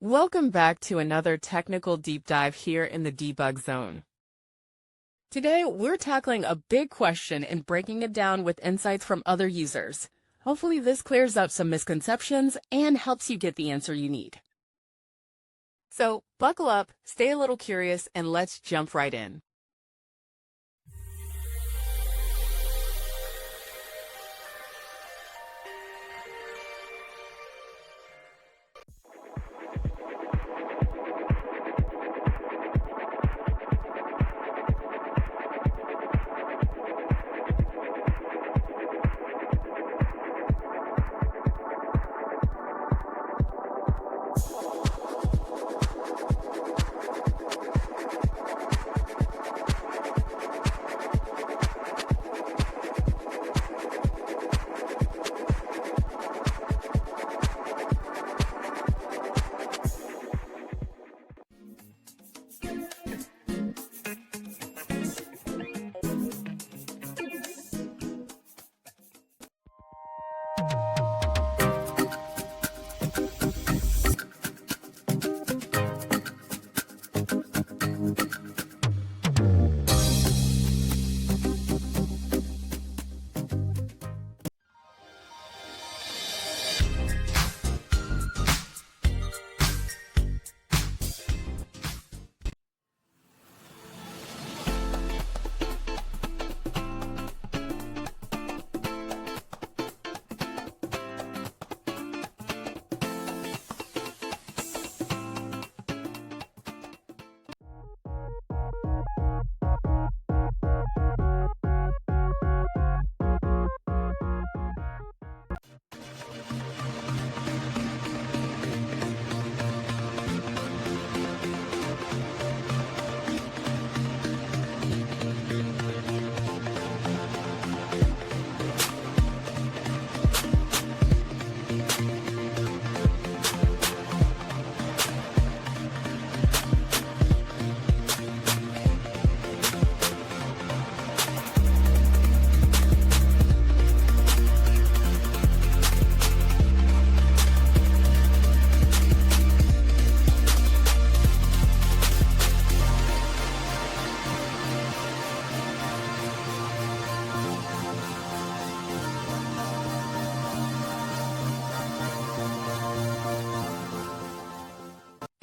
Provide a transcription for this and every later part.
Welcome back to another technical deep dive here in the debug zone. Today, we're tackling a big question and breaking it down with insights from other users. Hopefully this clears up some misconceptions and helps you get the answer you need. So buckle up, stay a little curious, and let's jump right in.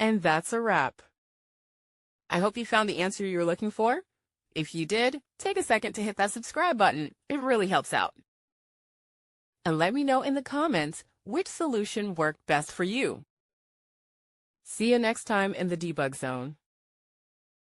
And that's a wrap. I hope you found the answer you were looking for. If you did, take a second to hit that subscribe button. It really helps out. And let me know in the comments which solution worked best for you. See you next time in the debug zone.